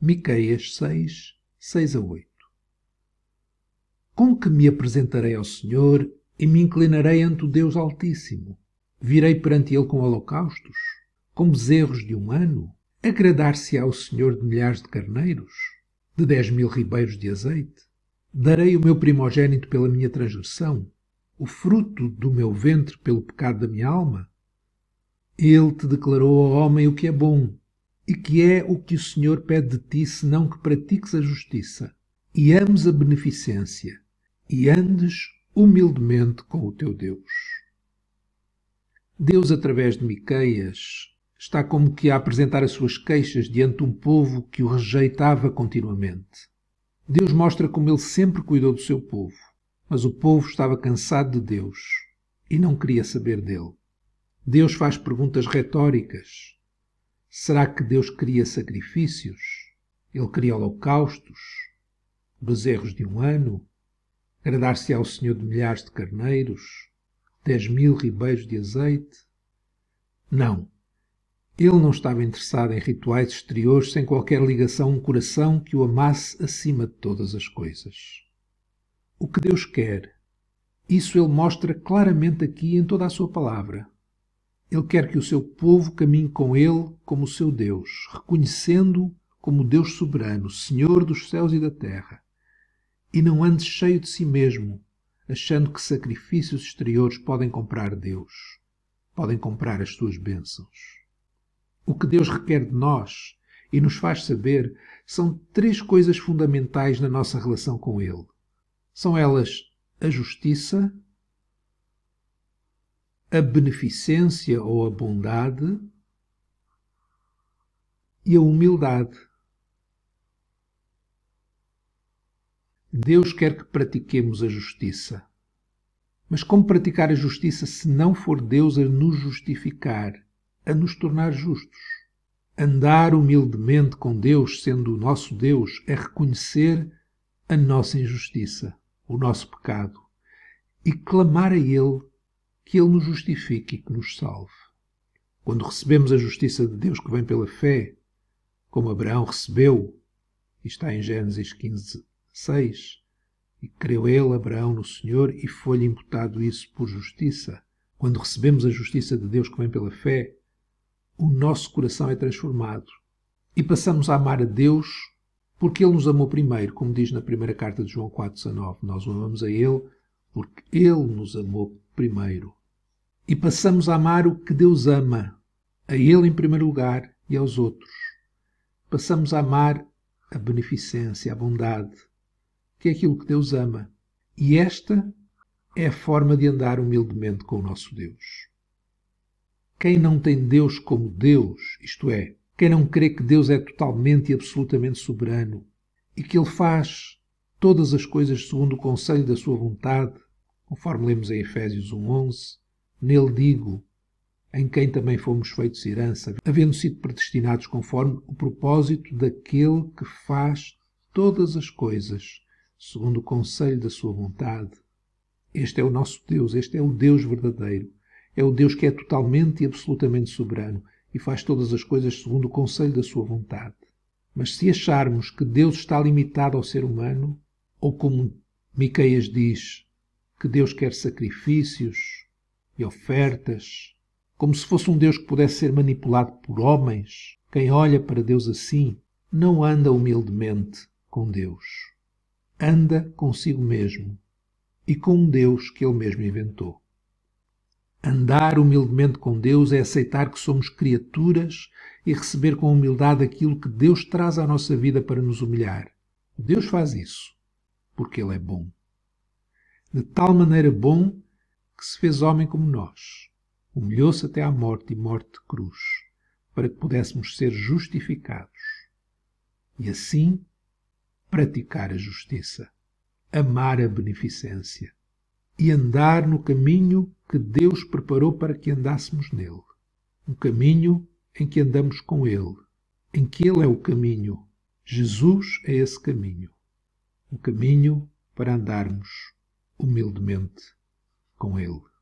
Miqueias 6, 6 a 8. Com que me apresentarei ao Senhor e me inclinarei ante o Deus Altíssimo? Virei perante Ele com holocaustos, com bezerros de um ano? Agradar-se-á ao Senhor de milhares de carneiros, de 10.000 ribeiros de azeite? Darei o meu primogênito pela minha transgressão, o fruto do meu ventre pelo pecado da minha alma? Ele te declarou, ó homem, o que é bom, e que é o que o Senhor pede de ti, senão que pratiques a justiça, e ames a beneficência, e andes humildemente com o teu Deus. Deus, através de Miqueias, está como que a apresentar as suas queixas diante de um povo que o rejeitava continuamente. Deus mostra como ele sempre cuidou do seu povo, mas o povo estava cansado de Deus e não queria saber dele. Deus faz perguntas retóricas. Será que Deus queria sacrifícios? Ele queria holocaustos? Bezerros de um ano? Agradar-se ao Senhor de milhares de carneiros? 10.000 ribeiros de azeite? Não. Ele não estava interessado em rituais exteriores sem qualquer ligação a um coração que o amasse acima de todas as coisas. O que Deus quer, isso Ele mostra claramente aqui em toda a sua palavra. Ele quer que o seu povo caminhe com Ele como o seu Deus, reconhecendo-o como Deus soberano, Senhor dos céus e da terra, e não ande cheio de si mesmo, achando que sacrifícios exteriores podem comprar Deus, podem comprar as suas bênçãos. O que Deus requer de nós e nos faz saber são 3 coisas fundamentais na nossa relação com Ele. São elas a justiça, a beneficência ou a bondade e a humildade. Deus quer que pratiquemos a justiça. Mas como praticar a justiça se não for Deus a nos justificar, a nos tornar justos? Andar humildemente com Deus, sendo o nosso Deus, é reconhecer a nossa injustiça, o nosso pecado, e clamar a Ele que Ele nos justifique e que nos salve. Quando recebemos a justiça de Deus que vem pela fé, como Abraão recebeu, e está em Gênesis 15, 6, e creu ele, Abraão, no Senhor, e foi-lhe imputado isso por justiça. Quando recebemos a justiça de Deus que vem pela fé, o nosso coração é transformado e passamos a amar a Deus porque Ele nos amou primeiro, como diz na primeira carta de João 4,19. Nós o amamos a Ele porque Ele nos amou primeiro. E passamos a amar o que Deus ama, a Ele em primeiro lugar e aos outros. Passamos a amar a beneficência, a bondade, que é aquilo que Deus ama. E esta é a forma de andar humildemente com o nosso Deus. Quem não tem Deus como Deus, isto é, quem não crê que Deus é totalmente e absolutamente soberano e que Ele faz todas as coisas segundo o conselho da sua vontade, conforme lemos em Efésios 1:11, nele digo, em quem também fomos feitos herança, havendo sido predestinados conforme o propósito daquele que faz todas as coisas segundo o conselho da sua vontade. Este é o nosso Deus, este é o Deus verdadeiro. É o Deus que é totalmente e absolutamente soberano e faz todas as coisas segundo o conselho da sua vontade. Mas se acharmos que Deus está limitado ao ser humano, ou como Miqueias diz, que Deus quer sacrifícios e ofertas, como se fosse um Deus que pudesse ser manipulado por homens, quem olha para Deus assim não anda humildemente com Deus. Anda consigo mesmo e com um Deus que Ele mesmo inventou. Andar humildemente com Deus é aceitar que somos criaturas e receber com humildade aquilo que Deus traz à nossa vida para nos humilhar. Deus faz isso porque Ele é bom. De tal maneira bom que se fez homem como nós. Humilhou-se até à morte e morte de cruz, para que pudéssemos ser justificados. E assim praticar a justiça, amar a beneficência e andar no caminho que Deus preparou para que andássemos nele. Um caminho em que andamos com Ele, em que Ele é o caminho. Jesus é esse caminho. Um caminho para andarmos humildemente com Ele.